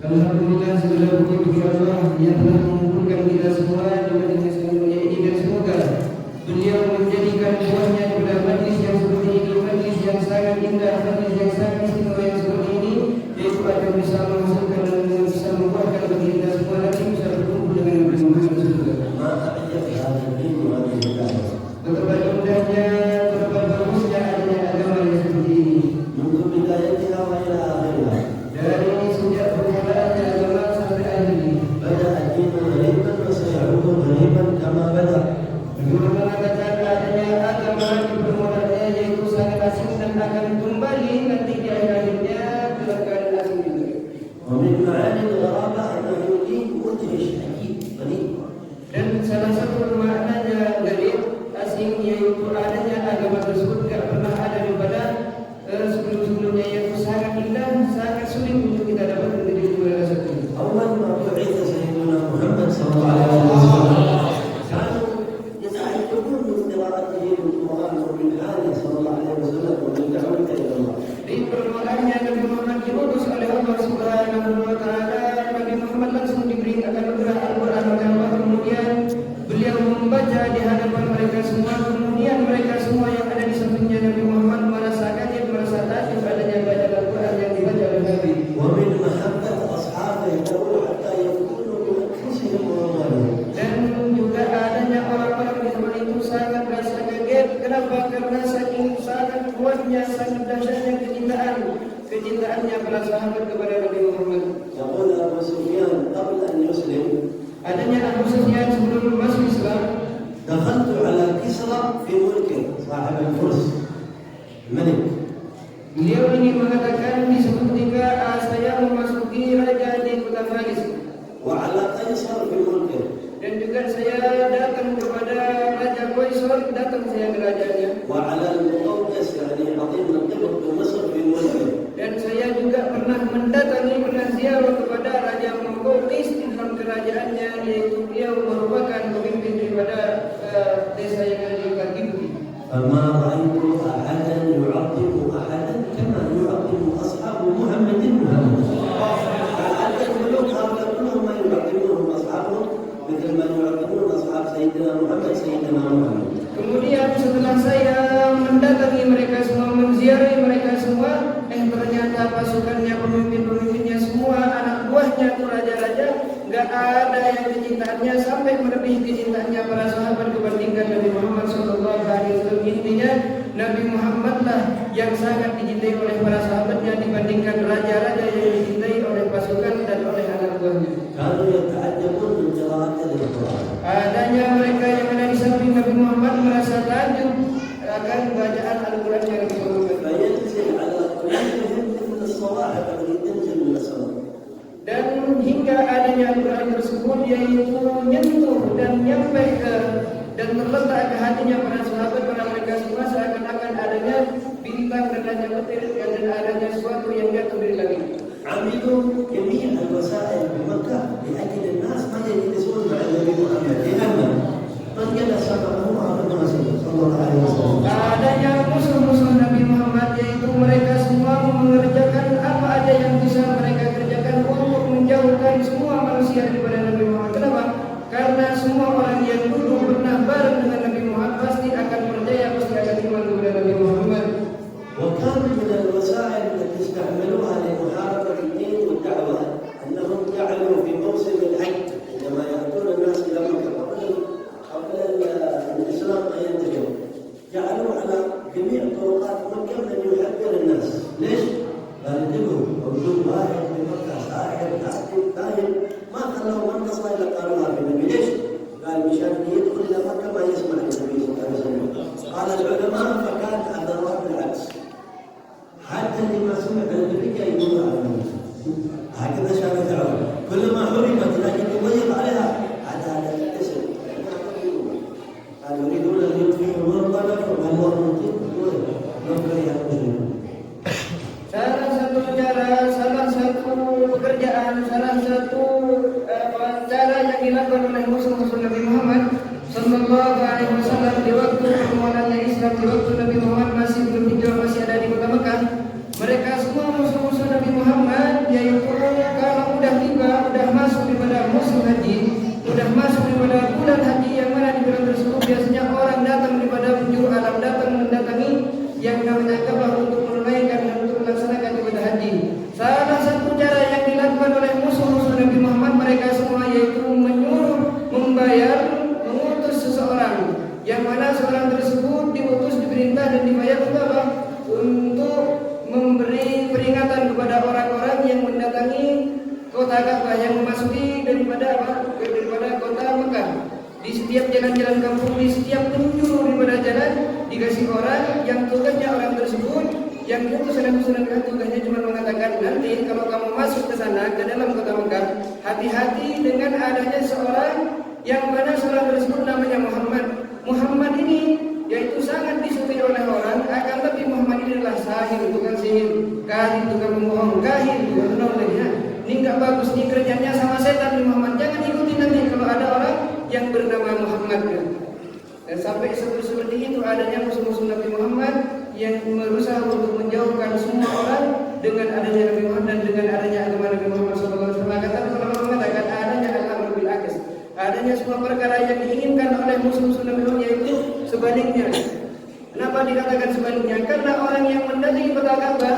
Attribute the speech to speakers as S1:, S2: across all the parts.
S1: Alhamdulillah segala puji bagi Allah yang telah mengumpulkan kita semua di majelis yang mulia ini, dan semoga beliau menjadikan buahnya pada majlis yang seperti ini, majlis yang sangat indah, majlis yang sangat istimewa yang seperti ini, yaitu akan bisa menghasilkan dan bisa membuahkan bagi kita semua nanti bisa berkumpul dengan Nabi Muhammad SAW. Betapa indahnya, betapa bagusnya adanya agama yang seperti ini. Dari sejak permulaannya agama sampai hari ini. Guru mengatakan adanya agama di permulaannya yaitu sangat asing dan akan kembali nanti di akhir-akhirnya dalam keadaan asing juga. Dan salah satu maknanya garib asing yaitu adanya agama tersebut tidak pernah ada daripada sebelum-sebelumnya, yaitu sangat indah, sangat sulit untuk kita dapat menjadi juara satu.
S2: أول ما بعث سيدنا محمد صلى الله عليه وسلم كانوا يتعجبون من قراءته للقرآن ومن حاله صلى الله عليه وسلم ومن دعوته إلى الله.
S1: Di permulaannya Nabi Muhammad diutus oleh Allah Subhanahu wa taala. Nabi Muhammad langsung diberitakan kepada Al-Qur'an oleh Allah, kemudian beliau membaca di hadapan mereka semua, kemudian mereka semua yang ada di sampingnya Nabi Muhammad merasa kaget, merasa takjub adanya baca Al-Qur'an yang dibaca oleh Nabi.
S2: ومن محبة أصحابه له حتى يكونوا بأنفسهم وأموالهم.
S1: Dan juga adanya orang-orang di zaman itu sangat merasa kaget. Kenapa? Karena saking sangat kuatnya, sangat dahsyatnya kecintaannya para sahabat kepada Nabi Muhammad.
S2: يقول أبو سفيان قبل أن يسلم
S1: Adanya Abu Sufyan sebelum masuk Islam,
S2: دخلت على كسرى في ملكه صاحب الفرس الملك.
S1: beliau ini mengatakan di suatu ketika saya memasuki raja di kota Faris,
S2: وعلى قيصر في ملكه.
S1: dan juga saya datang kepada Raja Qaisar, datang saya ke rajanya,
S2: وعلى المقوقس يعني عظيم القبط بمصر في ملكه.
S1: dan saya juga pernah mendatangi, pernah ziarah kepada Raja Muqawqis di dalam kerajaannya, yaitu beliau merupakan pemimpin daripada desa yang ada di kaki bukit.
S2: فما رأيت أحدا يعظم أحدا كما يعظم أصحاب محمد محمد. حتى الملوك هؤلاء كلهم ما يعظمونهم أصحابهم مثل ما يعظمون أصحاب سيدنا محمد سيدنا محمد.
S1: Kemudian setelah saya mendatangi mereka semua, menziarahi mereka semua, ternyata pasukannya, pemimpin-pemimpinnya semua, anak buahnya itu raja-raja, nggak ada yang kecintaannya sampai melebihi kecintaannya para sahabat dibandingkan Nabi Muhammad SAW. Intinya Nabi Muhammad lah yang sangat dicintai oleh para sahabatnya dibandingkan raja-raja yang dicintai oleh pasukan dan oleh anak buahnya.
S2: كانوا يتعجبون من قراءته للقرآن.
S1: Adanya mereka yang ada di samping Nabi Muhammad merasa takjub akan bacaan Al-Quran yang Nabi Muhammad.
S2: فينزل على قلوبهم مثل الصواعق التي تنزل من السماء.
S1: Dan hingga adanya Al-Quran tersebut yaitu menyentuh dan nyampe ke dan terletak ke hatinya para sahabat, para mereka semua seakan-akan adanya bintang dan adanya petir dan adanya sesuatu yang jatuh dari langit.
S2: عملوا جميع الوسائل بمكة لأجل الناس ما يجلسون مع النبي محمد لأن من جلس معه محمد صلى الله عليه وسلم.
S1: Adanya musuh-musuh Nabi Muhammad yaitu mereka semua mengerjakan apa aja yang bisa mereka kerjakan untuk menjauhkan semua manusia daripada Nabi Muhammad. Kenapa? Karena semua orang yang dulu pernah bareng dengan Nabi Muhammad pasti akan percaya, pasti akan iman kepada Nabi Muhammad.
S2: وكان من الوسائل التي استعملوها لمحاربة الدين والدعوة أنهم جعلوا في موسم الحج عندما يأتون الناس إلى مكة قبل الإسلام أن ينتشر جعلوا على جميع طرقات مكة من يحذر الناس. ليش؟ قال انتبهوا موجود واحد في مكة ساحر كاتب كاهن ما خلوا من قصة إلا قالوها في النبي. ليش؟ قال مشان يدخل إلى مكة ما يسمع النبي صلى الله عليه وسلم. قال العلماء فكان الضرورات بالعكس. حتى اللي ما سمع بالنبي يقول هكذا شاف الدعوة كلما حرمت لكن يضيق عليها على الاسم. قالوا يريدون ان يطفئوا نور الله والله مطيع نور يا مسلمين.
S1: Salah satu cara, salah satu pekerjaan, salah satu cara yang dilakukan oleh musuh-musuh Nabi Muhammad Sallallahu Alaihi Wasallam di waktu permulaan Islam, di waktu Nabi Muhammad masih belum hijrah, masih ada di kota Mekah, mereka semua musuh-musuh Nabi Muhammad yaitu kalau udah kota Ka'bah yang memasuki daripada kota Mekah. Di setiap jalan-jalan kampung, di setiap penjuru daripada jalan dikasih orang yang tugasnya orang tersebut, yang utusan tugasnya cuma mengatakan, nanti kalau kamu masuk ke sana ke dalam kota Mekah, hati-hati dengan adanya seorang yang mana seorang tersebut namanya Muhammad. Muhammad ini yaitu sangat disukai oleh orang, akan tapi Muhammad ini adalah sahir, tukang sihir, kahin, tukang membohong, kahin, tukang menolongnya. Ini nggak bagus, ini kerjanya sama setan di Muhammad. Jangan ikuti nanti kalau ada orang yang bernama Muhammad. Dan sampai seperti itu adanya musuh-musuh Nabi Muhammad yang berusaha untuk menjauhkan semua orang dengan adanya Nabi Muhammad dan dengan adanya agama Nabi Muhammad SAW. Kata ulama mengatakan adanya al-amr bil aqs, adanya semua perkara yang diinginkan oleh musuh-musuh Nabi Muhammad, yaitu sebaliknya. Kenapa dikatakan sebaliknya? Karena orang yang mendatangi kota Ka'bah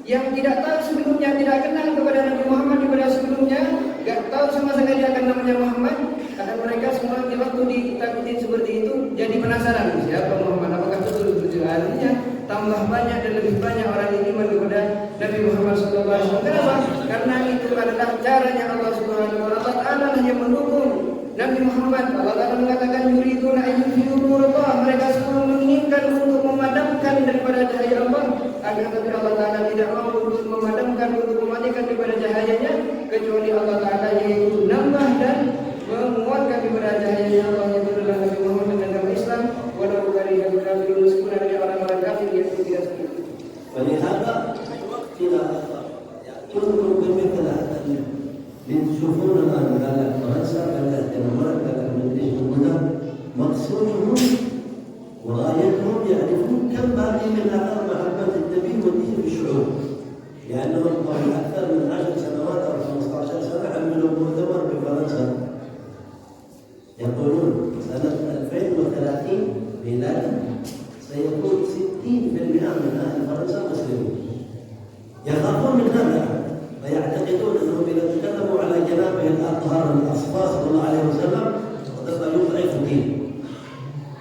S1: yang tidak tahu sebelumnya, tidak kenal kepada Nabi Muhammad daripada sebelumnya, tidak tahu sama sekali akan namanya Muhammad, akan mereka semua di waktu ditakutin seperti itu jadi penasaran siapa Muhammad, apakah betul-betul. Artinya tambah banyak dan lebih banyak orang yang iman kepada Nabi Muhammad SAW. Kenapa? Karena itu adalah caranya Allah Subhanahu wa Ta'ala yang mendukung Nabi Muhammad. Allah Ta'ala mengatakan yuriduna ayyudhi'u nurallah, mereka semua menginginkan untuk memadamkan daripada cahaya Allah, agar tapi Allah Ta'ala tidak mau untuk memadamkan, untuk mematikan daripada cahayanya, kecuali Allah Ta'ala yaitu nambah dan menguatkan daripada cahayanya Allah, yaitu adalah Nabi Muhammad dengan agama Islam. Walau karihal kafirun, meskipun ada orang-orang kafir yang tidak setuju.
S2: ولهذا إلى يأتونكم بمثل هذا تشوفون الآن على فرنسا بلد المركز من هنا مقصودهم وغايتهم يعرفون كم باقي من آثار محبة النبي والدين بالشعوب، لأنهم قبل أكثر من 10 سنوات أو 15 سنة عملوا مؤتمر بفرنسا يقولون سنة 2030 ميلادي سيكون 60% من أهل فرنسا مسلمين. يخافون من هذا ويعتقدون أنهم إذا تكلموا على جنابه الأطهار الأصفاء صلى الله عليه وسلم وسوف يضعف الدين.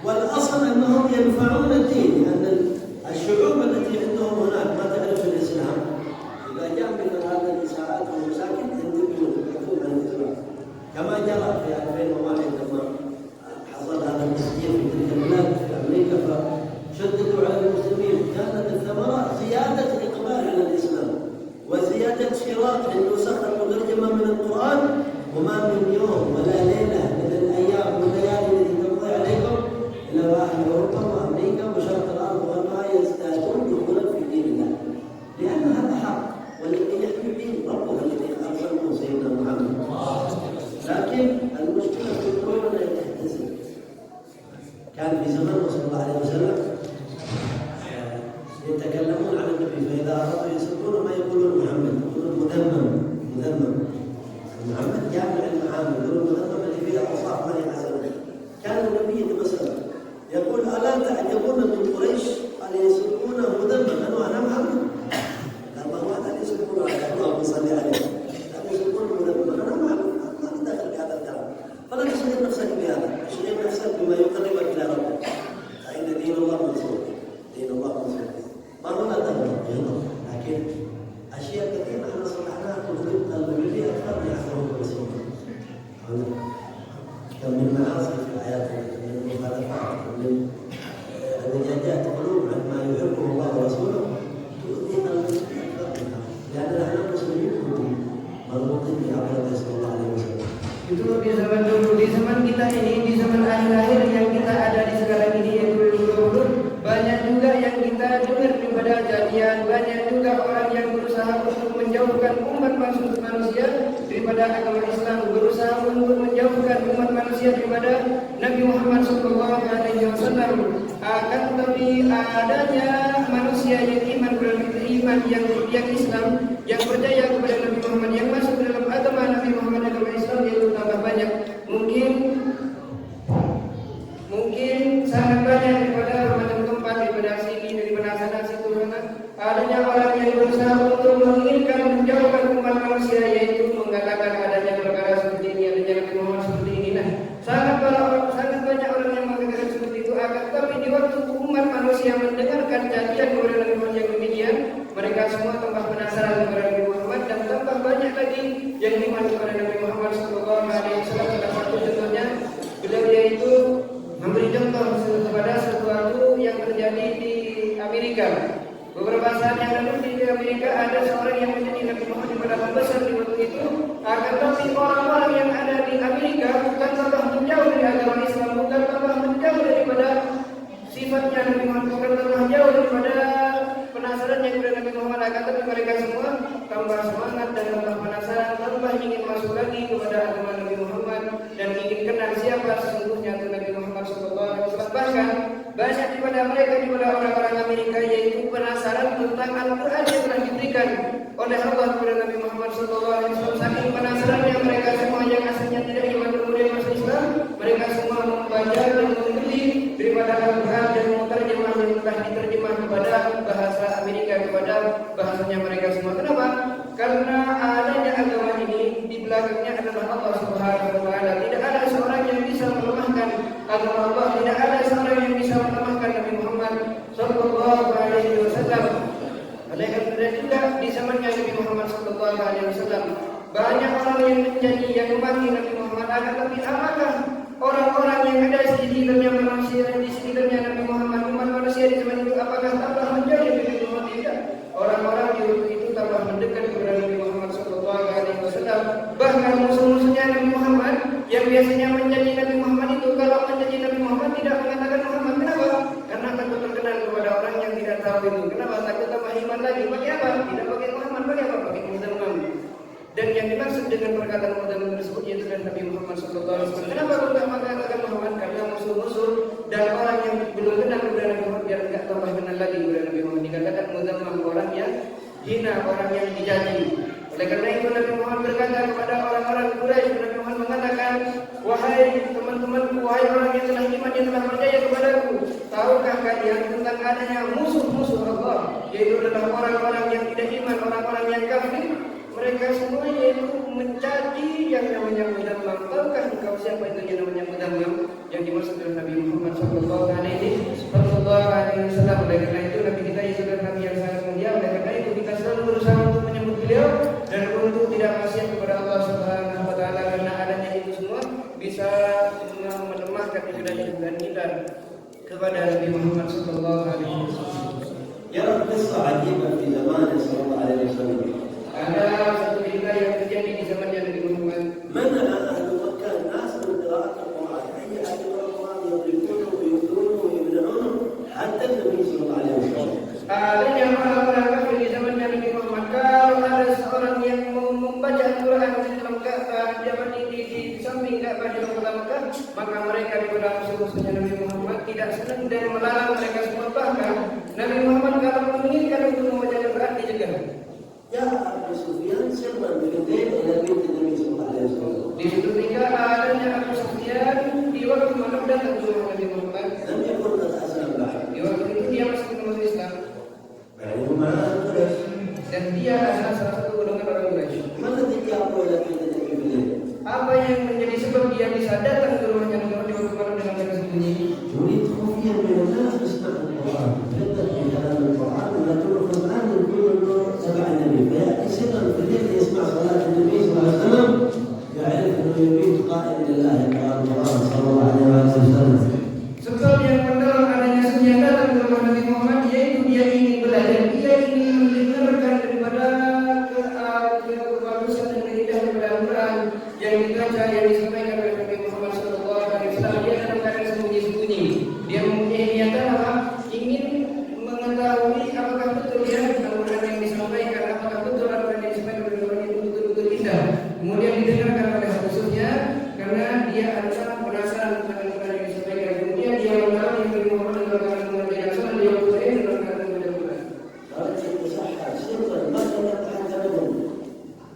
S2: والأصل أنهم ينفعون الدين، لأن الشعوب التي عندهم هناك ما تعرف الإسلام إذا جاء مثل هذه الإساءات والمشاكل ينتبهون عن الإسلام، كما جرى في 2001 لما حصل هذا التسجيل في تلك البلاد في أمريكا فشددوا على المسلمين. كانت الثمرة زيادة الإقبال على الإسلام وزيادة شراط أنه سخر مترجمة من القرآن، وما من يوم ولا ليلة من الأيام والليالي التي تمضي عليكم إلى أهل أوروبا وأمريكا وشرق الأرض وما يزدادون دخولا في دين الله، لأن هذا حق والذي يحمي دين ربه الذي أرسله سيدنا محمد. لكن المشكلة في الكون لا تحتسب. كان في زمن صلى الله عليه وسلم يتكلمون عن النبي، فإذا أرادوا يسبون ما يقولون محمد، يقولون مذمم. محمد جامع المعامل، يقولون مذمم اللي فيه أوصاف غير حسنة. كان النبي يتبسم يقول ألا تعجبون من قريش قال يسبونه مذمما وأنا محمد. لما هو هذا يسبونه على الله صلى عليه لكن يسبونه مذمما أنا محمد، ما تدخل بهذا الكلام. فلا تشغل نفسك بهذا، تشغل نفسك بما يقربك إلى ربك، فإن دين الله منصور، دين الله منصور. ما هنا تغلط لكن أشياء كثيرة احنا صلحناها تغلط الوجودية أكثر من أحسن الرسول. كم من معاصي في حياتنا، من المخالفات، من النجاجات قلوب عن ما يحبه الله ورسوله تؤذينا المسلمين أكثر منها، لأن نحن مسلمين مربوطين بعبد الله صلى الله عليه وسلم.
S1: Itu di zaman dulu, di zaman kita ini, di zaman akhir-akhir yang kita ada di sekarang ini yaitu 2020, banyak juga yang kita dengar daripada jadian, banyak juga orang yang berusaha untuk menjauhkan umat manusia daripada agama Islam, berusaha untuk menjauhkan umat manusia daripada Nabi Muhammad SAW. Akan tetapi adanya manusia yang iman yang Islam, yang percaya kepada Nabi Muhammad, yang masuk dalam agama Nabi Muhammad, agama Islam, yaitu tambah banyak. Mungkin sangat banyak daripada macam tempat, daripada sini, daripada sana, situ, sana. Adanya orang yang berusaha untuk menginginkan menjauhkan umat manusia, yaitu mengatakan adanya perkara seperti ini, adanya Nabi Muhammad seperti ini. Nah, sangat banyak orang yang mengatakan seperti itu. Akan tetapi di waktu umat manusia mendengarkan janjian kepada Nabi Muhammad yang demikian, mereka semua tambah penasaran kepada Nabi Muhammad dan tambah banyak lagi yang iman kepada Nabi Muhammad sallallahu alaihi wasallam. Salah satu contohnya beliau yaitu memberi contoh kepada sesuatu yang terjadi di Amerika. Beberapa saat yang lalu di Amerika ada seorang yang menjadi Nabi Muhammad pada membesar di waktu itu. Akan tetapi orang-orang yang ada di Amerika bukan tambah menjauh dari agama Islam, bukan tambah menjauh daripada sifatnya Nabi Muhammad, bukan tambah jauh daripada penasaran yang kepada Nabi Muhammad. Akan tetapi mereka semua tambah semangat dan tambah penasaran, tambah ingin masuk lagi kepada agama Nabi Muhammad dan ingin kenal siapa sesungguhnya itu Nabi Muhammad SAW. Bahkan banyak daripada mereka, daripada orang-orang Amerika, yaitu penasaran tentang Al-Quran yang telah diberikan oleh Allah kepada Nabi Muhammad SAW. Saking penasarannya mereka semua yang asalnya tidak iman kemudian masuk Islam, mereka semua membaca dan membeli daripada Al-Quran dan menerjemah yang telah diterjemah kepada bahasa Amerika, kepada bahasanya mereka semua. Kenapa? Karena adanya agama ini di belakangnya adalah Allah Subhanahu wa taala. Tidak ada seorang yang bisa melemahkan agama Allah, tidak ada seorang yang bisa melemahkan Nabi Muhammad sallallahu alaihi wasallam. Oleh karena juga di zamannya Nabi Muhammad sallallahu alaihi wasallam banyak orang yang menjadi yang memaki Nabi Muhammad. Akan tetapi apakah orang-orang yang ada di sekitarnya manusia, di sekitarnya Nabi Muhammad, umat manusia di zaman itu, apakah tambah menjauh dari Nabi Muhammad? Tidak. Orang-orang di waktu itu tambah mendekat kepada Nabi Muhammad sallallahu alaihi wasallam. Bahkan musuh-musuhnya Nabi Muhammad yang biasanya menjadi Nabi Muhammad itu, kalau menjadi Nabi Muhammad tidak mengatakan Muhammad. Kenapa? Karena takut terkenal kepada orang yang tidak tahu itu. Kenapa? Takut tambah iman lagi. Pakai apa? Tidak pakai Muhammad, pakai apa? Pakai Muhammad. Dan yang dimaksud dengan perkataan Muhammad tersebut yaitu Nabi Muhammad SAW. Kenapa tidak mengatakan Muhammad? Karena musuh-musuh dan orang yang belum kenal kepada Nabi Muhammad biar tidak tambah kenal lagi kepada Nabi Muhammad. Dikatakan Muhammad orang yang hina, orang yang dicaci. Oleh karena itu Nabi Muhammad berkata kepada orang-orang Quraisy, Nabi Muhammad mengatakan, wahai teman-temanku, wahai orang yang telah iman, yang telah percaya kepadaku, tahukah kalian tentang adanya musuh-musuh Allah, yaitu adalah orang-orang yang tidak iman, orang-orang yang kafir. Mereka semua yaitu mencaci yang namanya Muhammad. Tahukah engkau siapa itu yang namanya Muhammad? Yang dimaksud oleh Nabi Muhammad sallallahu alaihi wasallam. Oleh karena itu Nabi kita yaitu Nabi yang sangat mulia. Oleh karena itu kita selalu berusaha untuk menyebut beliau dan untuk tidak maksiat kepada Allah Subhanahu wa taala, karena adanya itu semua bisa melemahkan ibadah kita kepada Nabi Muhammad sallallahu alaihi wasallam.
S2: Ya, kisah ajibah di zaman sallallahu alaihi wasallam.
S1: Ada satu cerita yang terjadi di zamannya Nabi Muhammad.
S2: Mana ahli Makkah nas min qira'at al-Quran. Ay ahli Quran yadribuna wa yudruna wa yabna'una hatta Nabi sallallahu alaihi wasallam.
S1: Adanya orang-orang kafir di zamannya Nabi Muhammad. Kalau ada seorang yang membaca Al-Quran di dalam Ka'bah, di samping Ka'bah di dalam kota Makkah, maka mereka daripada musuh-musuhnya Nabi Muhammad tidak senang dan melarang mereka semua. Bahkan Nabi Muhammad kalau menginginkan untuk membaca Al-Quran dicegah.
S2: Ya Abu Sufyan sirran bidin ila bait Nabi sallallahu alaihi wasallam.
S1: Di situ ketika adanya Abu Sufyan di waktu malam datang ke rumah Nabi Muhammad.
S2: Lam yakun qad aslama ba'd.
S1: Di waktu itu dia masih masuk Islam. Dan dia adalah salah satu golongan orang Quraisy.
S2: Mana dia apa yang kita beliau?
S1: Apa yang menjadi sebab dia bisa datang ke rumahnya Nabi Muhammad di waktu malam dengan cara sembunyi?
S2: يريد خفيا من الناس يسمع القرآن، يبدأ بكلام القرآن ولا تقول القرآن يقول انه تبع النبي، فيأتي سرا في الليل يسمع صلاة النبي صلى الله عليه وسلم يعرف انه يبيت قائم لله قراءة القرآن صلى الله عليه وسلم.
S1: Sebab yang mendalam adanya sunyi datang ke rumah Nabi Muhammad, yaitu dia ingin belajar, dia ingin mendengarkan daripada kebagusan dan keindahan daripada Al-Quran yang dibaca, yang disampaikan oleh Nabi Muhammad sallallahu alaihi wasallam. Dia dalam keadaan sembunyi-sembunyi. Dia mempunyai niatan apa? Ingin mengetahui apakah betul ya Al-Quran yang disampaikan, apakah betul Al-Quran yang disampaikan oleh Nabi itu betul-betul indah. Kemudian didengarkan oleh musuhnya karena dia adalah penasaran tentang Al-Quran yang disampaikan. Kemudian dia mengenal Nabi Muhammad dalam keadaan mengajar Rasul, dia berkata dalam keadaan mengajar Quran.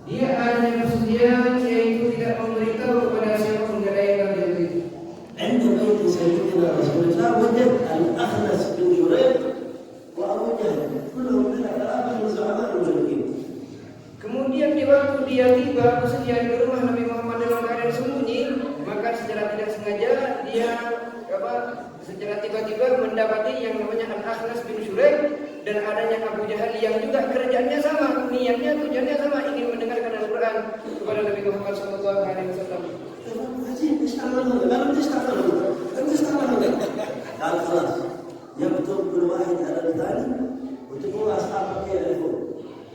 S1: Dia hanya maksudnya yaitu tidak memberitahu kepada siapapun dari yang itu.
S2: عند بيت سيدنا رسول الله وجد الأخنس بن شريح وأبو جهل كلهم من الأعراب من زعماء المشركين.
S1: Kemudian di waktu dia tiba bersedia di rumah Nabi Muhammad dalam keadaan sembunyi, maka secara tidak sengaja dia secara tiba-tiba mendapati yang namanya Al-Akhnas bin Shuraih dan adanya Abu Jahal yang juga kerjaannya sama, niatnya tujuannya sama, ingin mendengarkan Al-Quran kepada Nabi Muhammad SAW.
S2: عجيب تستعملون قالوا تستعملون انت تستعملون قال خلاص يكتب كل واحد على الثاني وتقول اصحابك يعرفون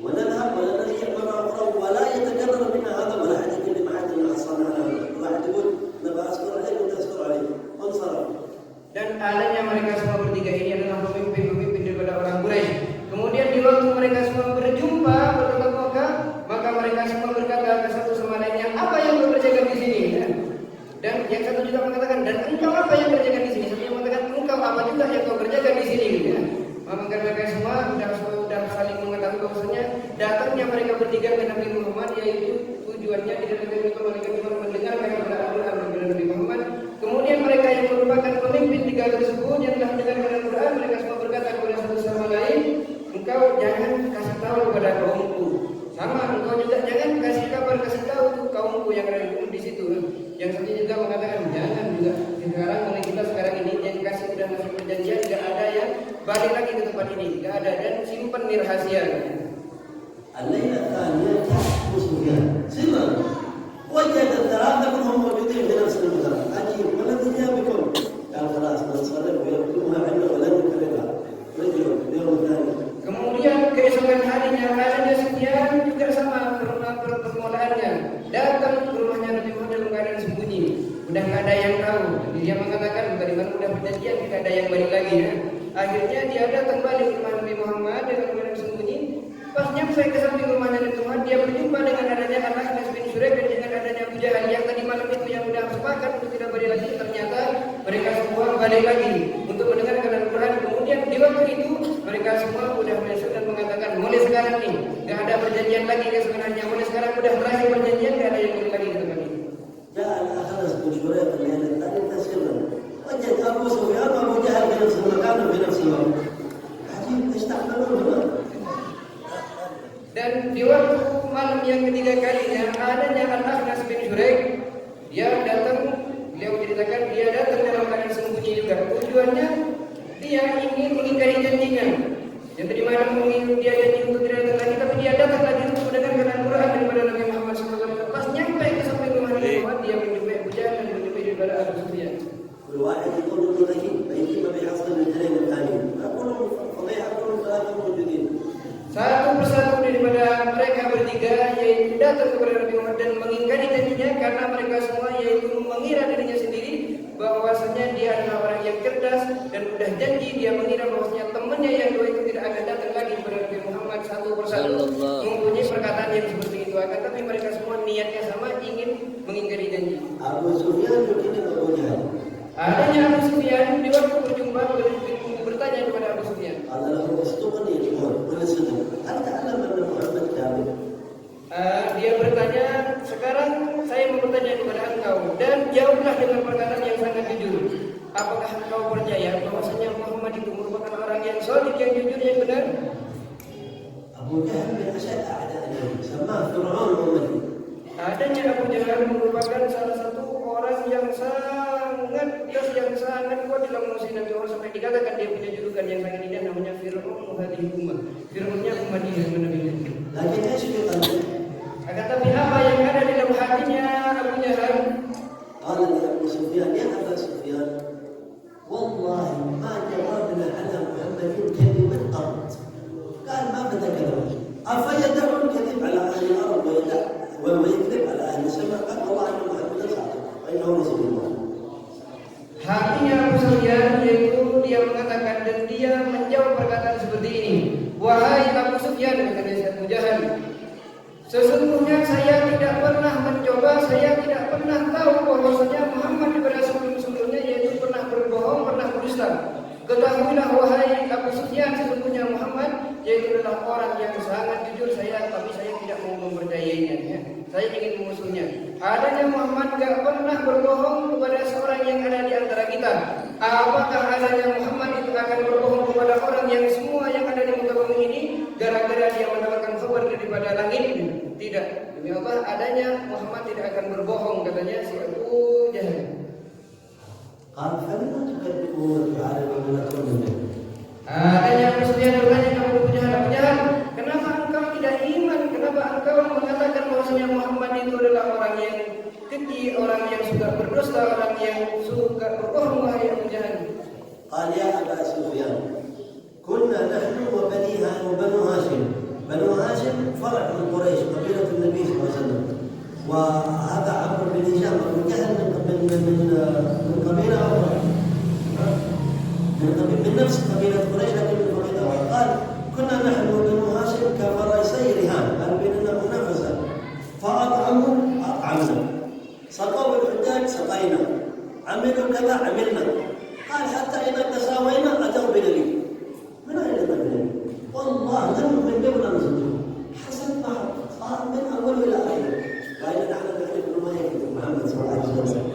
S2: ونذهب ولا نرجع مره اخرى ولا يتكرر منا هذا ولا احد يكلم احد من اصحابنا هذا واحد يقول نبى اذكر عليك وانت اذكر عليك وانصرف.
S1: Dan adanya mereka semua bertiga ini adalah pemimpin-pemimpin daripada orang Quraisy. Kemudian di waktu mereka semua berjumpa bertatap muka, maka mereka semua berkata ke satu sama lainnya, apa yang kau kerjakan di sini? Dan yang satu juga mengatakan, dan engkau apa yang kerjakan di sini? Satu yang mengatakan, engkau apa juga yang kau kerjakan di sini? Maka mereka semua sudah saling mengetahui bahwasanya datangnya mereka bertiga ke Nabi Muhammad, yaitu tujuannya tidak lain untuk mereka cuma mendengarkan Al-Quran dari Nabi Muhammad. Kemudian mereka yang merupakan pemimpin tiga tersebut yang telah mendengarkan Al-Quran, mereka semua berkata kepada satu sama lain, engkau jangan kasih tahu kepada kaumku. Sama, engkau juga jangan kasih kabar, kasih tahu tuh kaumku yang ada di situ. Yang satu juga mengatakan jangan juga. Sekarang mulai kita sekarang ini yang kasih sudah masih perjanjian, tidak ada yang balik lagi ke tempat ini, tidak ada, dan simpan nih rahasia.
S2: الليلة الثانية أبو سفيان سرا وجد الثلاثة كلهم موجودين في نفس المدرج عجيب ما الذي جاء بكم؟ قال خلاص ننصرف ويكتبها عنا ولن نكررها رجعوا اليوم الثاني.
S1: Kemudian keesokan harinya adanya Sufyan juga sama permulaannya datang ke rumahnya Nabi Muhammad dalam keadaan sembunyi, udah nggak ada yang tahu. Dia mengatakan bagaimana udah perjanjian tidak ada yang balik lagi ya. Akhirnya dia datang balik ke rumah Nabi Muhammad dengan keadaan sembunyi. Pas nyampe ke samping rumahnya Nabi Muhammad, dia berjumpa dengan adanya Anas bin Suraik dan dengan adanya Abu Jahal yang tadi malam itu yang sudah sepakat untuk tidak balik lagi. Ternyata mereka semua balik lagi untuk mendengarkan Al-Quran. Kemudian di waktu itu mereka semua sudah masuk dan mengatakan mulai sekarang nih nggak ada perjanjian lagi sebenarnya, mulai sekarang sudah berakhir perjanjian, nggak ada yang balik lagi ke tempat ini.
S2: جاء الأخنس بن شريح الليلة الثانية سرا وجد أبو سفيان وأبو جهل في نفس المكان وفي نفس الوقت. عجيب ايش تعملون هنا؟
S1: Dan di waktu malam yang ketiga kalinya adanya Al-Akhnas bin Shuraik, dia datang, beliau menceritakan dia datang dalam keadaan sembunyi juga. Tujuannya dia ingin mengingkari janjinya. Yang tadi malam dia janji untuk tidak datang lagi, tapi dia datang lagi untuk mendengarkan Al-Quran daripada Nabi Muhammad SAW. Pas nyampe ke samping rumah Nabi Muhammad, dia menjumpai Abu Jahal dan menjumpai daripada Abu Sufyan.
S2: كل واحد يقول له لكن بيتم بحصل الاثنين الثانيين كلهم فضيحة كلهم ثلاثة موجودين.
S1: Satu persatu daripada mereka bertiga yaitu datang kepada Nabi Muhammad dan mengingkari janjinya karena mereka semua yaitu mengira dirinya sendiri bahwasanya dia adalah orang yang cerdas dan sudah janji dia mengira bahwasanya temannya yang dua itu tidak akan datang lagi kepada Nabi Muhammad satu persatu mempunyai perkataan yang seperti itu, akan tapi mereka semua niatnya sama, ingin mengingkari janji.
S2: Abu Sufyan begini Abu Jahal.
S1: Adanya Abu Sufyan di waktu berjumpa bertanya kepada Abu Sufyan. Dia bertanya, sekarang saya mau bertanya kepada engkau dan jawablah dengan perkataan yang sangat jujur. Apakah engkau percaya bahwasanya Muhammad itu merupakan orang yang shadiq, yang jujur, yang benar?
S2: Abu Jahal bin Asyad a'da'nya sama Fir'aun ummati.
S1: Adanya Abu Jahal merupakan salah satu orang yang sangat kuat dalam musuh Nabi Muhammad sampai dikatakan dia punya julukan yang sangat indah namanya Fir'aun hadhihi ummah. Fir'aunnya umat ini yang Nabi Muhammad.
S2: Lakin ايش في قلبه؟
S1: Akan tapi apa yang ada di dalam hatinya Abu Jahal?
S2: قال لأبو سفيان يا أبا سفيان والله ما جربنا على محمد كلمة قط. قال ما بدا كلام أفيدع الكذب على أهل الأرض ويكذب على أهل السماء؟ قال والله أن محمدا صادق وإنه رسول الله.
S1: Hatinya Abu Sufyan yaitu dia mengatakan dan dia menjawab perkataan seperti ini. Wahai Abu Sufyan, kata Abu Jahal, sesungguhnya saya tidak pernah mencoba, saya tidak pernah tahu bahwasanya Muhammad pada sebelum-sebelumnya yaitu pernah berbohong, pernah berdusta. Ketahuilah wahai Abu Sufyan, sesungguhnya Muhammad yaitu adalah orang yang sangat jujur, tapi saya tidak mau mempercayainya. Ya. Saya ingin memusuhnya. Adanya Muhammad tidak pernah berbohong kepada seorang yang ada di antara kita. Apakah adanya Muhammad itu akan berbohong kepada orang yang semua yang ada di muka bumi ini gara-gara dia mendapatkan kabar daripada langit? Tidak. Demi Allah, adanya Muhammad tidak akan berbohong, katanya si Abu Jahal.
S2: قال فلما تكذبون على ما لكم من
S1: Adanya Abu Sufyan bertanya Jahal, kenapa engkau tidak iman? Kenapa engkau mengatakan bahwasanya Muhammad itu adalah orang yang keji, orang yang suka berdusta, orang yang suka berbohong, wahai Abu Jahal?
S2: قال يا أبا سفيان كنا نحن وبنو هاشم. بنو هاشم فرع من قريش، قبيلة النبي صلى الله عليه وسلم، وهذا عمرو بن هشام أبو جهل من قبيلة أخرى، من نفس قبيلة قريش لكن من قبيلة أخرى. قال كنا نحن وبنو هاشم كفرسي رهان، قال بيننا منافسة، فأطعموا أطعمنا، سقوا الحجاج سقينا، عملوا كذا عملنا. قال حتى إذا تساوينا أتوا بدليل. من أين الدليل؟ والله لم نؤمن به ولا نصدقه. حسن بعض صار من أول إلى آخر. قال نحن نعرف ما يكتب محمد صلى الله عليه وسلم.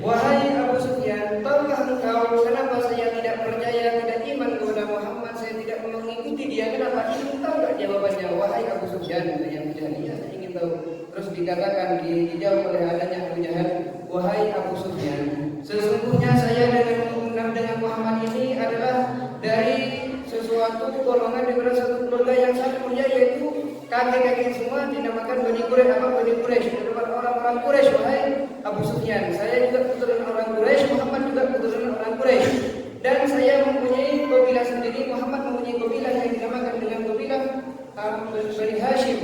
S1: Wahai Abu Sufyan, tahukah engkau kenapa saya tidak percaya, tidak iman kepada Muhammad, saya tidak mengikuti dia? Kenapa? Ingin tahu tak jawabannya? Wahai Abu Sufyan, yang Jahiliyah, saya ingin tahu. Terus dikatakan, dijawab oleh adanya Abu Jahal, wahai Abu Sufyan, sesungguhnya saya dengan Muhammad ini adalah dari sesuatu golongan daripada satu keluarga yang sangat mulia, yaitu kakek-kakek semua dinamakan Bani Quraisy. Apa Bani Quraisy? Daripada orang-orang Quraisy, wahai Abu Sufyan. Saya juga keturunan orang Quraisy, Muhammad juga keturunan orang Quraisy. Dan saya mempunyai kabilah sendiri, Muhammad mempunyai kabilah yang dinamakan dengan kabilah Bani Hashim.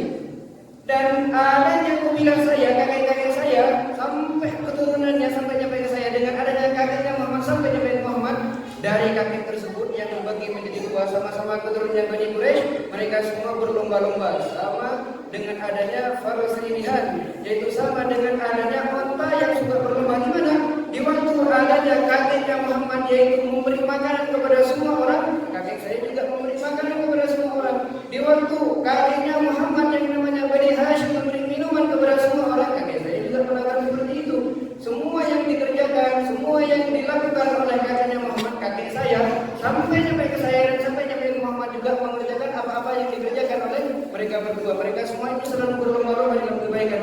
S1: Dan adanya kabilah saya, kakek-kakek saya, sampai keturunannya sampai nyampe ke saya, dengan adanya kakeknya Muhammad sampai nyampe ke Muhammad, dari kakek tersebut yang berbagi menjadi dua, sama-sama keturunannya Bani Quraisy, mereka semua berlomba-lomba, sama dengan adanya farasilihan, yaitu sama dengan adanya onta yang suka berlomba. Gimana? Di waktu adanya kakeknya Muhammad, yaitu memberi makanan kepada semua orang, kakek saya juga memberi makanan kepada semua orang. Di waktu kakeknya Muhammad yang namanya Bani Hashim memberi minuman kepada semua orang, kakek saya juga melakukan seperti itu. Semua yang dikerjakan, semua yang dilakukan oleh kakeknya Muhammad, kakek saya, sampai nyampe ke saya dan sampai nyampe ke Muhammad juga mengerjakan apa-apa yang dikerjakan oleh mereka berdua. Mereka semua itu selalu berlomba-lomba dalam kebaikan.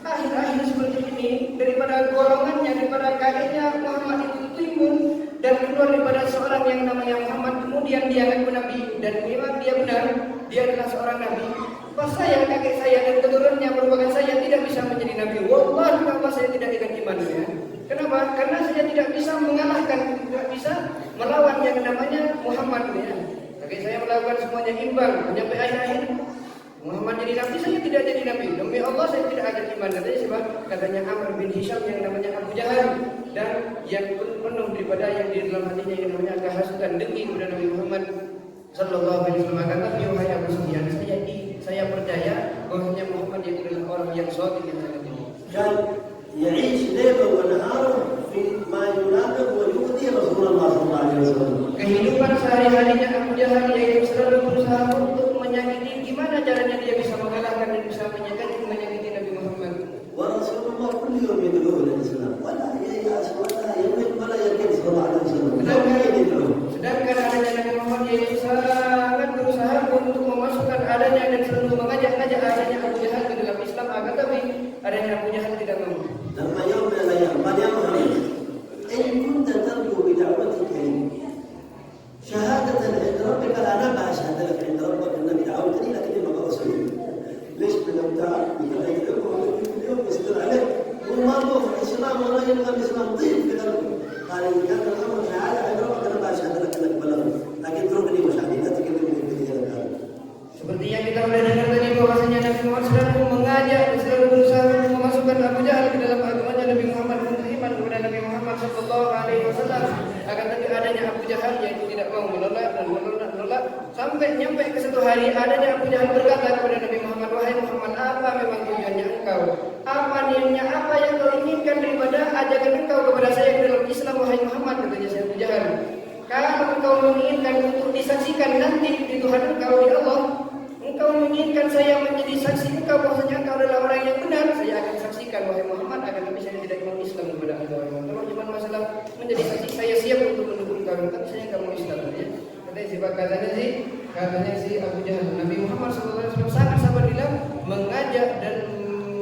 S1: Akhir-akhir seperti ini, daripada golongannya, daripada kakeknya Muhammad itu timbul dan keluar daripada seorang yang namanya Muhammad, kemudian dia ngaku nabi, dan memang dia benar, dia adalah seorang nabi. Pas saya, kakek saya dan keturunannya merupakan saya tidak bisa menjadi nabi. Wallahi, kenapa saya tidak akan imannya? Kenapa? Karena saya tidak bisa mengalahkan, tidak bisa melawan yang namanya Muhammad. Kakek saya melakukan semuanya imbang, sampai akhir-akhir Muhammad jadi nabi, saya tidak jadi nabi. Demi Allah saya tidak akan iman. Katanya siapa? Katanya Amr bin Hisham yang namanya Abu Jahal, dan yang penuh daripada yang di dalam hatinya yang namanya kehasutan, dengki kepada Nabi Muhammad sallallahu alaihi wasallam. Kata wahai Abu Sufyan, saya percaya bahwasanya Muhammad itu adalah orang yang shadiq yang sangat tinggi.
S2: كان يعيش ليلا ونهارا في ما ينافق ويؤذي رسول الله صلى الله عليه وسلم.
S1: Kehidupan sehari-harinya Abu Jahal yaitu selalu berusaha untuk menyakiti, gimana caranya dia bisa mengalahkan dan bisa menyakiti Nabi Muhammad.
S2: ورسول الله كل يوم يدعوه الى الاسلام ولا ييأس ولا يمل ولا يكل صلى الله عليه وسلم.
S1: Sedangkan adanya Nabi Muhammad yaitu sangat berusaha untuk memasukkan adanya dan selalu mengajak-ajak adanya Abu Jahal ke dalam Islam, akan tapi adanya Abu Jahal tidak mau.
S2: لما يوم من الايام قال يا محمد ان كنت ترجو بدعوتك شهادة عند ربك، لا انا ما اشهد لك عند ربك انك دعوتني لكني ما رسول. ليش بدهم تعرف اليوم يصدر عليك وما في الاسلام ولا يبغى الاسلام طيب في قلبك. قال ان كان الامر تعالى عند ربك انا ما اشهد لك انك بلغت لكن اتركني وشهادتي لا تكلمني بكثير.
S1: Seperti yang kita sudah dengar tadi bahwasanya Nabi Muhammad selalu mengajak dan selalu berusaha untuk memasukkan Abu Jahal ke dalam agamanya Nabi Muhammad untuk iman kepada Nabi Muhammad sallallahu alaihi wasallam. Akan tapi adanya Abu Jahal yaitu tidak mau menolak dan menolak sampai nyampe ke satu hari adanya Abu Jahal berkata kepada Nabi Muhammad, wahai Muhammad, apa memang tujuannya engkau? Apa niatnya? Apa yang kau inginkan daripada ajakan engkau kepada saya ke dalam Islam, wahai Muhammad? Katanya saya Abu Jahal, kalau engkau menginginkan untuk disaksikan nanti di Tuhan engkau di Allah, engkau menginginkan saya menjadi saksi engkau bahwasanya engkau adalah orang yang benar, saya akan saksikan wahai Muhammad, akan tapi saya tidak mau Islam kepada engkau. Kalau cuma masalah menjadi saksi, saya siap untuk mendukung engkau, tapi saya enggak mau Islam ya. Katanya si Abu Jahal, Nabi Muhammad SAW sangat sabar dalam mengajak dan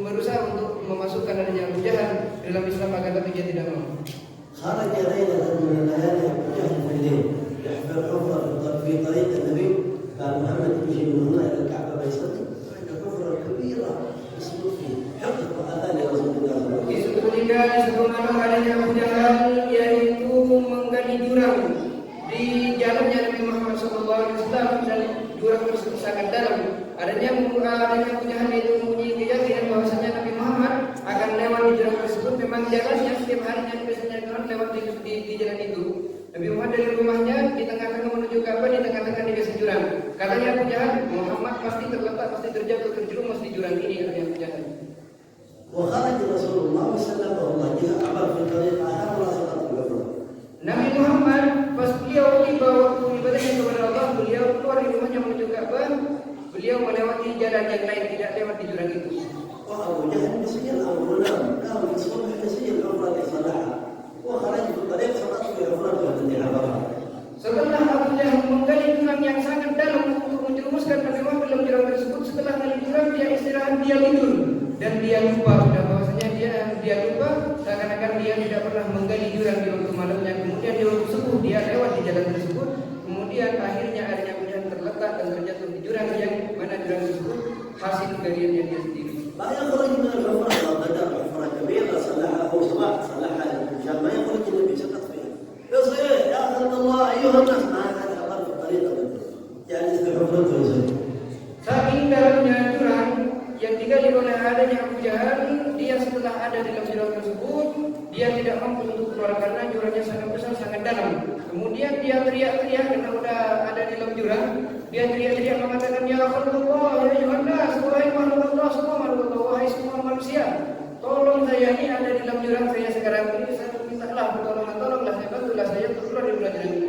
S1: berusaha untuk memasukkan adanya Abu Jahal dalam Islam, akan tapi dia tidak mau.
S2: خرج ليلة من الليالي أبو جهل في الليل يحفر حفرة في طريق النبي قال محمد يمشي من هنا إلى الكعبة ويصلي هذا كفر كبيرة يسقط فيه حقق أذان رسول الله صلى الله عليه وسلم.
S1: Disebutkan sebagaimana adanya Abu Jahal yaitu menggali jurang di jalannya Nabi Muhammad SAW dan jurang tersebut sangat dalam. Adanya Abu Jahal itu mempunyai keyakinan bahwasanya Nabi Muhammad akan lewat di jurang tersebut. Memang jalannya setiap harinya biasanya orang lewat di jalan itu. Nabi Muhammad dari rumahnya di tengah-tengah menuju Ka'bah, di tengah-tengah dikasih jurang. Katanya Abu Jahal, Muhammad pasti terletak, pasti terjatuh, terjerumus di jurang ini. Ada Abu Jahal.
S2: وخرج رسول الله وسلم الله جاء عبر في طريق آخر ولا سقط في الحفرة.
S1: Nabi Muhammad pas beliau tiba waktu ibadahnya kepada Allah, beliau keluar dari rumahnya menuju Ka'bah, beliau melewati jalan yang lain, tidak lewat di jurang itu.
S2: وأبو جهل نسي الأمر ونام قام في الصبح نسي الحفرة اللي صلحها وخرج في الطريق سقط في حفرته التي عبرها.
S1: Setelah Abu Jahal menggali jurang yang sangat dalam untuk menjerumuskan Nabi Muhammad dalam jurang tersebut, setelah menggali jurang dia istirahat, dia tidur dan dia lupa sudah bahwasanya dia lupa seakan-akan dia tidak pernah menggali jurang di waktu malamnya. Kemudian di waktu subuh dia lewat di jalan tersebut, kemudian akhirnya Abu Jahal terletak dan terjatuh di jurang yang mana jurang tersebut hasil galiannya dia sendiri.
S2: ما يخرج من الحفرة لو بدأ حفرة كبيرة صلحها أو صباح صلحها عشان ما يخرج النبي سقط فيها. يصيح يا خلق الله أيها الناس ما هذا أقل في الطريق يعني في حفرته يصيح.
S1: Saking dalamnya jurang yang digali oleh adanya Abu Jahal, dia setelah ada di dalam jurang tersebut, dia tidak mampu untuk keluar karena jurangnya sangat besar, sangat dalam. Kemudian dia teriak-teriak karena sudah ada di dalam jurang, dia teriak-teriak mengatakan, ya Allah, ya Yohanes, wahai makhluk Allah, semua makhluk Allah, wahai semua manusia, tolong saya, ini ada di dalam jurang saya sekarang ini, saya mintalah pertolongan, tolonglah saya, bantulah saya untuk keluar dari jurang ini.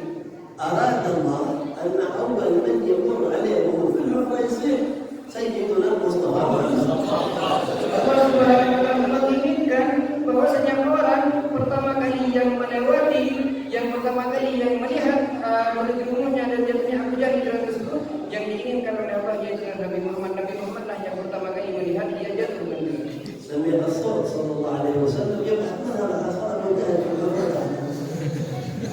S2: أراد الله أن أول من يمر عليه وهو في الحفرة يصير سيدنا المصطفى محمد.
S1: Allah Subhanahu wa Ta'ala menginginkan bahwasanya orang pertama kali yang melewati, yang pertama kali yang melihat menuju rumahnya dan jatuhnya Abu Jahal di jalan tersebut, yang diinginkan oleh Allah yaitu Nabi Muhammad. Nabi Muhammad lah yang pertama kali melihat dia jatuh dan
S2: سمع الصوت صلى الله عليه وسلم يبحث منها الآثار المنتهية في الحفرة.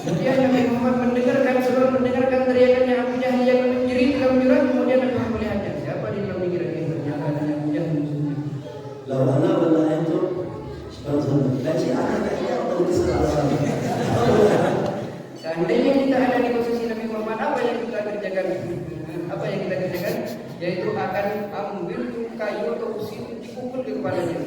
S1: kemudian Nabi Muhammad mendengarkan sebelum mendengarkan teriakannya Abu Jahal yang menjerit dalam jurang, kemudian Nabi Muhammad melihatnya. Siapa di dalam jurang ini? Ternyata adanya Abu Jahal.
S2: لو أنا ولا أنتم لا شيء أنا أحيانا بنكسر على صدري.
S1: Seandainya kita ada di posisi Nabi Muhammad, apa yang kita kerjakan? Apa yang kita kerjakan? Yaitu akan ambil kayu atau usi dipukul di kepalanya.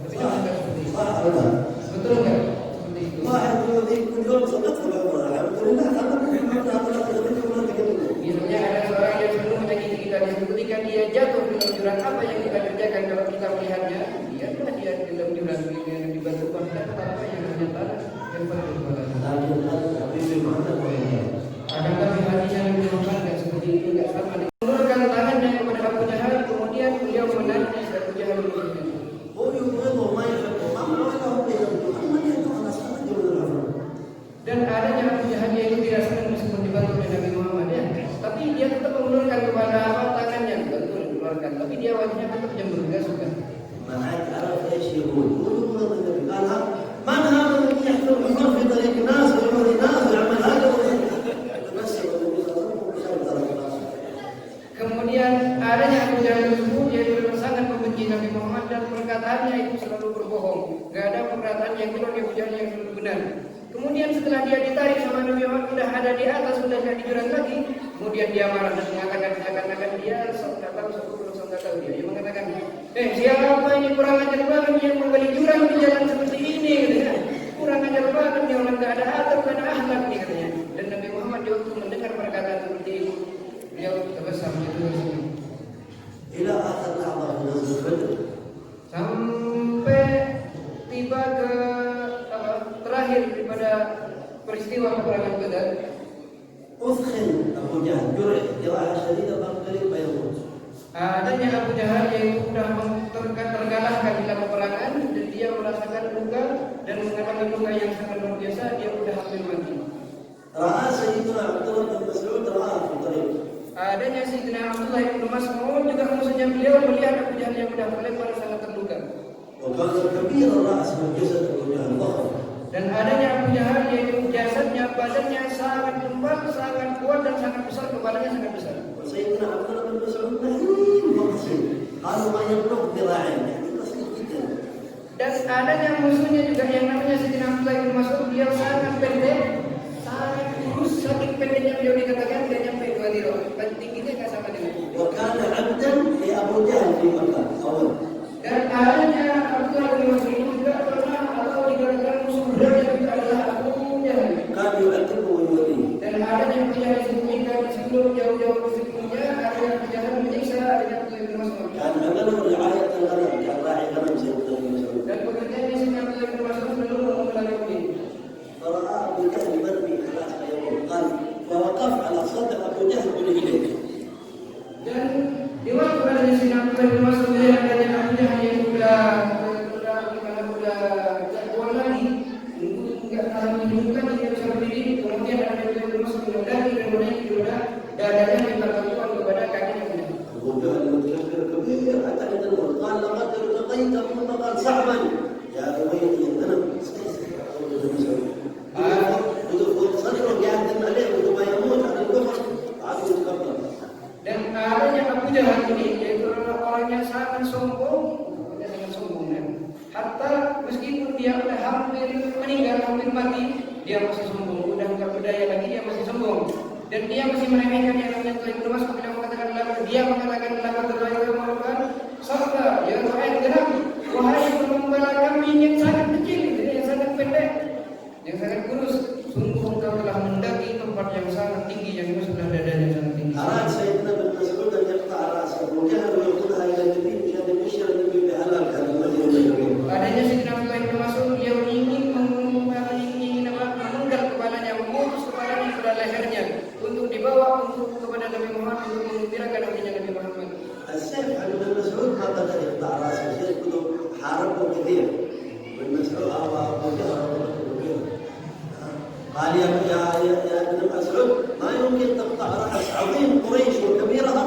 S1: Tapi jangan seperti itu. Betul enggak? Seperti itu.
S2: واحد يؤذيك كل يوم صدقت في العمر الحمد لله
S1: Misalnya ada seorang yang selalu menyakiti kita, dan ketika dia jatuh di dalam jurang, apa yang kita kerjakan kalau kita melihatnya? Dia di dalam jurang yang dibantu dan apa yang ternyata yang berbuat. Akan tapi hatinya Nabi Muhammad tidak seperti itu, tidak sama. Menurunkan tangannya kepada Abu Jahal, kemudian beliau menangis Abu Jahal itu. Dan adanya Abu Jahal itu tidak senang meskipun dibantu oleh Nabi Muhammad ya. Tapi dia tetap menurunkan kepada tangannya, betul mengeluarkan. Tapi dia wajahnya tetap jemur, tidak suka.
S2: من عرف ايش يقول قال من هذا الذي يحفر حفر في طريق الناس ويعمل الناس ويعمل هذا
S1: Kemudian adanya Abu Jahal tersebut yaitu sangat membenci Nabi Muhammad dan perkataannya itu selalu berbohong. Tidak ada perkataan yang keluar dari Abu Jahal yang selalu benar. Kemudian setelah dia ditarik sama Nabi Muhammad sudah ada di atas, sudah tidak di jurang lagi. Kemudian dia marah dan mengatakan seakan-akan dia tidak tahu dia mengatakan, siapa ini kurang ajar banget yang menggali jurang di jalan seperti ini, katanya. Kurang ajar banget dia orang tidak ada adab, tidak ada akhlak nih katanya. Dan Nabi Muhammad dia waktu mendengar perkataan seperti itu, beliau terbesar menjadi
S2: إلى آخر لحظة في غزوة بدر.
S1: sampai tiba ke terakhir daripada peristiwa peperangan Badar.
S2: أثخن أبو جهل جرح جراحة شديدة بل قريب يموت.
S1: Adanya Abu Jahal yaitu sudah terkalahkan dalam peperangan dan dia merasakan luka dan mengalami luka yang sangat luar biasa, dia sudah hampir mati.
S2: رأى سيدنا عبد الله بن مسعود رآه في الطريق.
S1: Adanya Sayyidina Abdullah bin Mas'ud juga maksudnya beliau melihat Abu Jahal yang sudah terlempar sangat terluka.
S2: وكان كبير الرأس من جسد أبو جهل ضخم.
S1: Dan adanya Abu Jahal yaitu jasadnya, badannya sangat lembab, sangat kuat dan sangat besar, kepalanya sangat besar.
S2: وسيدنا عبد الله بن مسعود مهين وقصير قالوا ما يبلغ ذراعين يعني قصير جدا.
S1: Dan adanya musuhnya juga yang namanya Sayyidina Abdullah bin Mas'ud, beliau sangat pendek, sangat kurus, saking pendeknya beliau dikatakan tidak nyampe 2 diro, dan tingginya nggak sama dengan.
S2: وكان عبدا لأبو جهل في مكة أول.
S1: Dan adanya Abdullah bin Mas'ud juga pernah atau dikatakan musuh beratnya itu adalah Abu Jahal.
S2: كان يعذبه ويوليه.
S1: Dan adanya Abu Jahal disebutkan sebelum jauh-jauh sebelumnya adanya Abu Jahal menyiksa adanya Abdullah bin Mas'ud.
S2: كان عمله رعاية الغنم كان راعي غنم سيدنا ابن مسعود.
S1: Dan pekerjaan di sini Abdullah bin Mas'ud selalu memelihara kambing.
S2: فرأى أبو جهل مرمي خلاص يقول قال فوقف على صدر أبو جهل برجليه.
S1: Dan di waktu adanya sini Abdullah bin Mas'ud melihat adanya Abu Jahal yang udah kuat lagi, nggak tahan hidupkan, tidak bisa berdiri. Kemudian ada Abdullah bin Mas'ud mendaki dan menaiki roda, dadanya diperbantukan kepada kakinya.
S2: أبو جهل متكبر كبير حتى عند الموت قال لقد لقيت منطقا صعبا يا أبي الغنم ودخول صدره قاعد عليه وما يموت على الكفر عاد يتكبر.
S1: Dan adanya Abu Jahal ini yaitu orang yang sangat sombong, kan? Hatta meskipun dia udah hampir meninggal, hampir mati, dia masih sombong. Udah nggak berdaya lagi, dia masih sombong. Dan dia masih meremehkan yang namanya Abdullah bin Mas'ud. Dia mengatakan melakukan sabda yang ayat gerak, wahai pengembala kambing yang sangat kecil, yang sangat pendek, yang sangat kurus, sungguh engkau telah mendaki tempat yang sangat tinggi, yang sudah dadanya sangat tinggi.
S2: أراد سيدنا ابن مسعود أن يقطع رأسه أبو جهل ويأخذها إلى النبي مشان يبشر النبي بهلاك هذا المدينة.
S1: Adanya Sayyidina Abdullah bin Mas'ud, dia ingin memenggal kepalanya, memutus kepalanya pada lehernya untuk dibawa untuk kepada Nabi Muhammad untuk mengembirakan hatinya Nabi Muhammad.
S2: السيف عن ابن مسعود ما قدر يقطع رأسه، السيف كله حاربه كثير. ابن مسعود أو أبو جهل قال يا ابن مسعود ما يمكن تقطع رأس عظيم قريش وكبيرها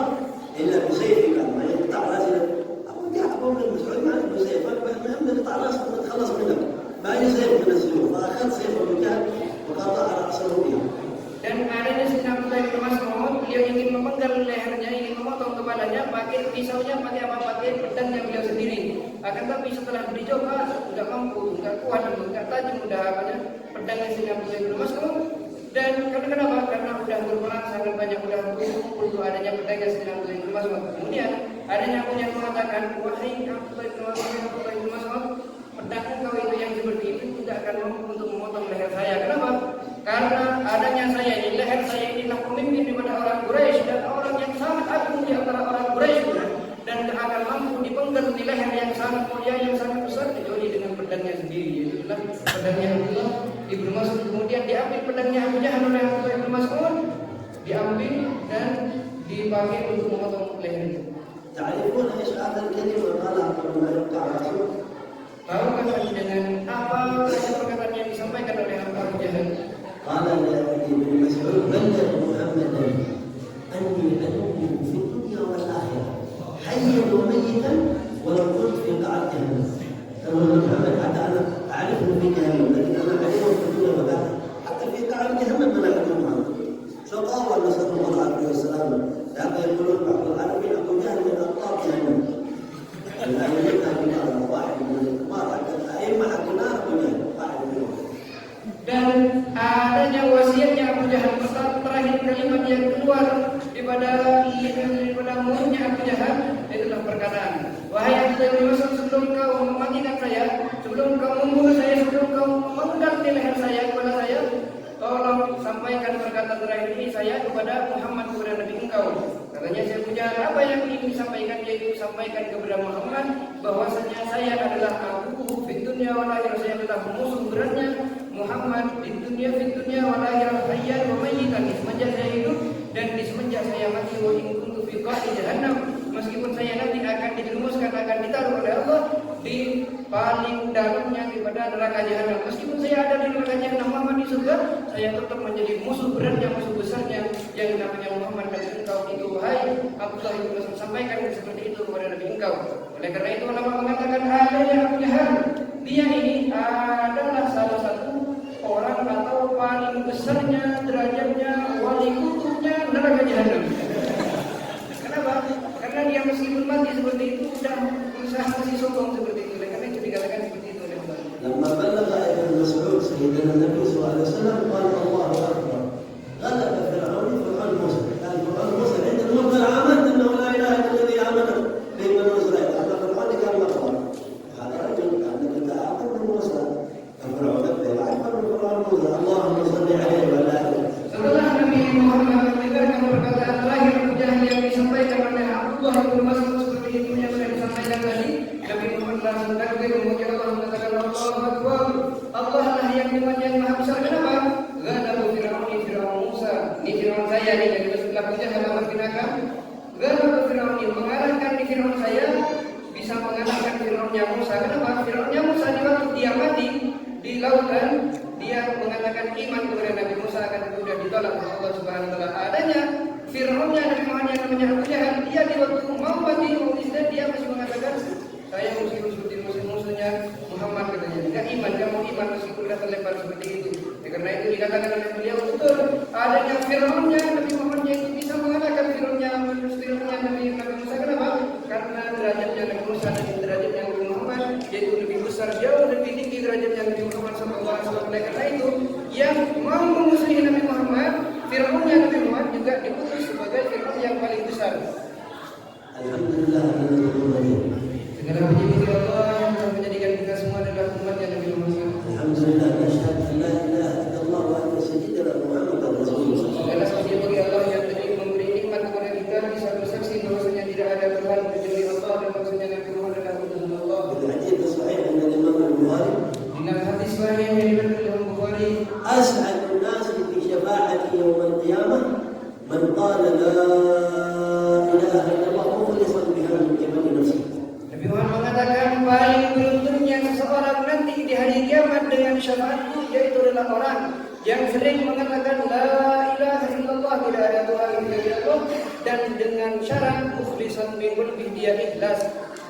S2: إلا بسيفك، ما يقطع رأسه. أبو جهل أبو ابن مسعود ما عنده سيف، ما يمكن يقطع رأسه نتخلص منك، ما عنده سيف من السيوف، فأخذ سيف أبو جهل وقطع رأسه بها.
S1: Dan adanya Sayyidina Abdullah bin Mas'ud, beliau ingin memenggal lehernya, ingin memotong kepalanya, pakai pisaunya, pakai apa? Pakai pedangnya beliau sendiri. Akan tapi setelah dicoba, tidak mampu, tidak kuat, tidak tajam, sudah pedangnya Sayyidina Abdullah bin Mas'ud. Dan kenapa? Karena sudah berperang sangat banyak, sudah untuk adanya pedangnya Sayyidina Abdullah bin Mas'ud. Kemudian adanya aku yang mengatakan, wahai Abdullah bin Mas'ud, pedang engkau itu yang seperti itu tidak akan mampu untuk memotong leher saya. Kenapa? Karena adanya saya ini, leher saya inilah pemimpin daripada orang Quraisy dan orang yang sangat agung di antara orang Quraisy, dan tidak akan mampu dipenggal di leher yang sangat mulia, yang sangat besar kecuali dengan pedangnya sendiri, yaitu pedangnya Abdullah ibnu Mas'ud. Kemudian diambil pedangnya Abu Jahal oleh Abdullah ibnu Mas'ud, diambil dan dipakai untuk memotong leher itu.
S2: تعرفون ايش هذا الكلمه قالها قبل ما يقطع راسه؟
S1: Tahukah kalian dengan apa perkataan yang disampaikan oleh Abu Jahal?
S2: قال لابن مسعود بلغ محمدا اني ادعوه في الدنيا والاخره حيا وميتا ولو كنت في قعر جهنم. قال محمد حتى انا اعرفه في جهنم لكن انا اعرفه في الدنيا والاخره حتى في قعر جهنم انا اعرفه محمد. فقال نسال الله العافيه والسلامه. هذا يقولون بعض العالمين ابو جهل من ابطال جهنم. واحد من الكبار حتى الائمه حكينا ابو جهل واحد منهم.
S1: Dan adanya wasiatnya Abu Jahal, terakhir kalimat yang keluar daripada mulutnya Abu Jahal itulah perkataan, wahai Abdullah bin Mas'ud, sebelum kau mematikan saya, sebelum kau membunuh saya, sebelum kau memenggal di leher saya, kepada saya, tolong sampaikan perkataan terakhir ini saya kepada Muhammad, kepada Nabi engkau. Katanya saya punya apa yang ingin disampaikan, yaitu sampaikan kepada Muhammad bahwasanya saya adalah aku di dunia wal akhirah, saya adalah musuh beratnya Muhammad di dunia wal akhirah, hayyan wa mayyitan, semenjak saya hidup dan di semenjak saya mati, wa in kuntu fi qa'ri jahannam, meskipun saya nanti akan dijerumuskan, akan ditaruh oleh Allah di paling dalamnya daripada neraka jahanam. Meskipun saya ada di neraka jahanam, Muhammad di surga, saya tetap menjadi musuh beratnya, musuh besarnya yang namanya Muhammad. Dan engkau itu, wahai Abdullah bin Mas'ud, sampaikan seperti itu kepada Nabi engkau. Oleh karena itu ulama mengatakan adanya Abu Jahal, dia ini adalah salah satu telah mentakbir memuji Allah mengatakan Allahu Akbar. Allah lah yang maha besar. Kenapa? Ghadabu Fir'aun Musa. Ini Fir'aun saya nih yang sebelah punya halaman binatang. Ghadabu Fir'aun mengalahkan di Fir'aun saya bisa mengalahkan Fir'aunnya Musa. Kenapa? Fir'aunnya Musa di waktu dia mati di lautan dia mengatakan iman kepada Nabi Musa akan sudah ditolak oleh Allah Subhanahu wa taala. Adanya Fir'aunnya Nabi Muhammad yang namanya Abu Jahal, dia di waktu mau mati dia masih mengatakan saya mesti usutin musuh-musuhnya Muhammad katanya. Enggak iman, dia mau iman meskipun sudah terlempar seperti itu. Ya, karena itu dikatakan oleh beliau betul adanya Fir'aunnya Nabi Muhammad yang bisa mengalahkan Fir'aunnya Nabi Musa. Kenapa? Karena derajatnya Nabi Musa dan derajatnya Nabi Muhammad yaitu lebih besar, jauh lebih tinggi derajatnya Nabi Muhammad SAW. Karena itu yang mau memusuhi Nabi Muhammad, Fir'aunnya Nabi Muhammad juga diputus sebagai Fir'aun yang paling besar.
S2: Alhamdulillah.
S1: Segala puji bagi Allah yang telah menjadikan kita semua adalah umatnya Nabi Muhammad.
S2: Alhamdulillah, nasyhadu an la ilaha illallah wa anna sayyidina Muhammadar Rasulullah.
S1: Segala puji bagi Allah yang telah memberi nikmat kepada kita bisa bersaksi bahwasanya tidak ada Tuhan kecuali Allah dan bahwasanya Nabi Muhammad adalah utusan Allah.
S2: Hadis sahih dari Imam Al-Bukhari.
S1: Dengan hadis sahih yang diriwayatkan oleh Imam Bukhari,
S2: as'adun nas fi syafa'ati yaum al-qiyamah man qala la ilaha illallah mukhlishan biha min qibali nafsihi.
S1: Nabi Muhammad mengatakan paling beruntungnya seseorang nanti di hari kiamat dengan syafaatku yaitu adalah orang yang sering mengatakan la ilaha illallah, tidak ada Tuhan kecuali Allah, dan dengan syarat mukhlishan min qalbihi, dia ikhlas,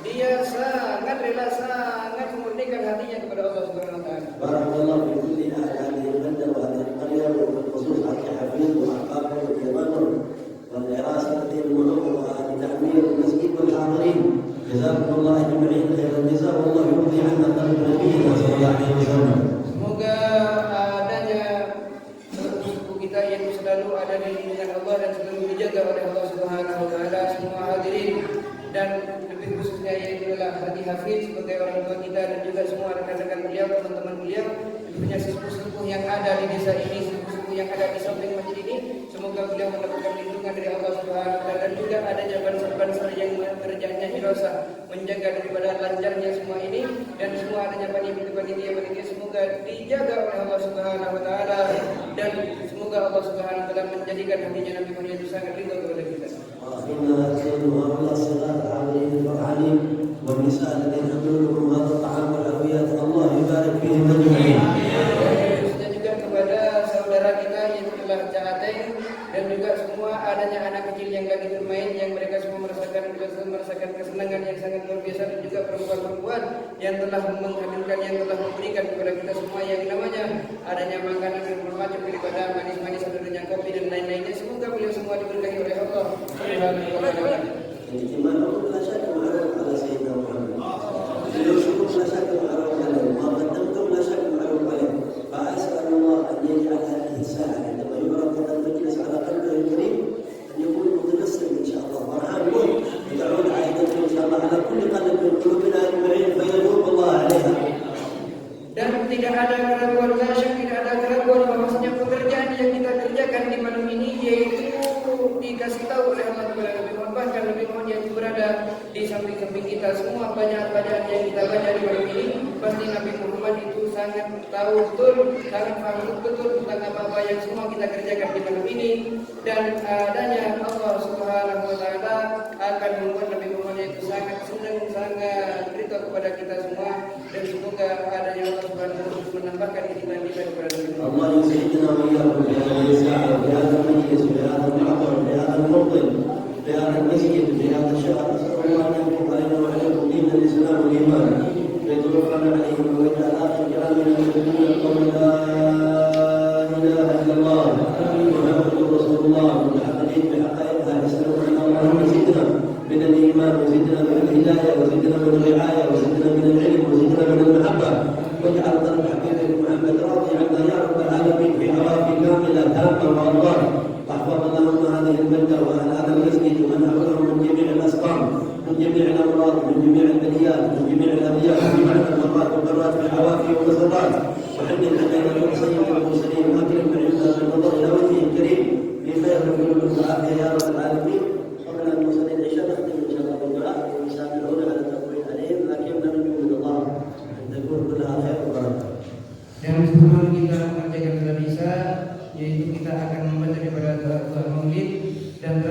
S1: dia sangat rela, sangat memurnikan hatinya kepada Allah Subhanahu wa taala.
S2: Barakallahu fi kulli ahli al-banda wa ahli al-qarya wa khusus ahli hafiz wa aqab wa kiramah wa al-irasati al-muluk wa ahli ta'mir al-masjid wal hadirin. Jazakumullah ajma'in khairan jazaa wallahu yurdi 'anna qalbi nabiyina sallallahu alaihi wasallam.
S1: Semoga adanya suku kita yang selalu ada di lindungan Allah dan selalu dijaga oleh Allah Subhanahu wa taala. Semua hadirin dan lebih khususnya yaitu adalah Hadi Hafiz sebagai orang tua kita dan juga semua rekan-rekan beliau, teman-teman beliau, tentunya sepuh-sepuh yang ada di desa ini, sepuh-sepuh yang ada di samping masjid ini. Semoga beliau mendapatkan lindungan dari Allah Subhanahu wa taala dan juga adanya banser-banser yang kerjanya hirasah menjaga daripada lancarnya semua ini, dan semua adanya panitia semoga dijaga oleh Allah Subhanahu wa taala dan semoga Allah Subhanahu wa taala menjadikan hatinya Nabi Muhammad itu sangat ridho kepada kita.
S2: Akhirnya semoga salat alaihi wa alihi wa nisa alladhina yaqulun hadha ta'am wal awiyat Allah yubarik fihim ajma'in.
S1: Dan juga kepada saudara kita yang telah Ja'atain dan juga semua adanya anak kecil yang lagi bermain, yang mereka semua merasakan kesenangan yang sangat luar biasa, dan juga perempuan-perempuan yang telah menghadirkan, yang telah memberikan kepada kita semua yang namanya adanya makanan dan bermacam daripada manis-manis, adanya kopi dan lain-lainnya. Semoga beliau semua diberkahi oleh Allah Subhanahu wa taala.
S2: Ijtima'u la syakka ma'ruf ala sayyidina Muhammad. Syukur la syakka ma'ruf ala ma qaddamtum la syakka ma'ruf alayhi. فأسأل الله أن يجعل هذه الساعة عندما يبرك هذا المجلس على قلبه الكريم أن يكون متبسم إن شاء الله فرحان وتعود عائدته إن شاء الله على كل قلب من قلوبنا أجمعين فيتوب الله عليها.
S1: Dan tidak ada keraguan, tidak ada keraguan bahwasanya pekerjaan yang kita kerjakan di malam ini yaitu dikasih tahu oleh Allah kepada Nabi Muhammad, bahkan Nabi Muhammad yang berada di samping-samping kita semua, bacaan yang kita baca di malam ini pasti Nabi Muhammad itu sangat tahu betul, sangat paham betul tentang apa-apa yang semua kita kerjakan di malam ini, dan adanya Allah Subhanahu wa taala akan membuat Nabi Muhammad itu sangat senang, sangat ridho kepada kita semua, dan semoga adanya Allah Subhanahu wa taala menambahkan iman kita kepada Nabi Muhammad.
S2: Allah yusayyidina wa iyyakum fi hadhihi as-sa'a fi hadha al-majlis fi hadha al-ma'qam fi hadha al-mawqif fi hadha al-masjid fi hadha al-shahr. As'alullah an yakum alaina wa alaykum din al-islam wal iman. ويتوفنا عليهم ويجعل آخر كلامنا من قول لا إله إلا الله محمد رسول الله متحققين بحقائقها نسألك أن اللهم زدنا من الإيمان وزدنا من الهداية وزدنا من الرعاية وزدنا من العلم وزدنا من المحبة واجعل قلب حبيبك محمد راضي عنا يا رب العالمين في عوافي كاملة تامة وأرضاه. واحفظ اللهم هذه البلدة وأهل هذا المسجد ومن حولهم من جميع الأسقام، من جميع الأمراض، من جميع البليات، من جميع الأبيات، من جميع المرات والضرات في الحوافي والمسرات. وحمد علينا يوم سيد المرسلين واكرم بعزة بالنظر إلى وجهه الكريم في خير القلوب والعافية يا رب العالمين. قبل أن نصلي العشاء نختم إن شاء الله بالدعاء ويسامحون على التطويل عليهم، لكن نرجو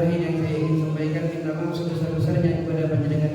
S1: terakhir yang saya ingin sampaikan, minta maaf sebesar-besarnya kepada panjenengan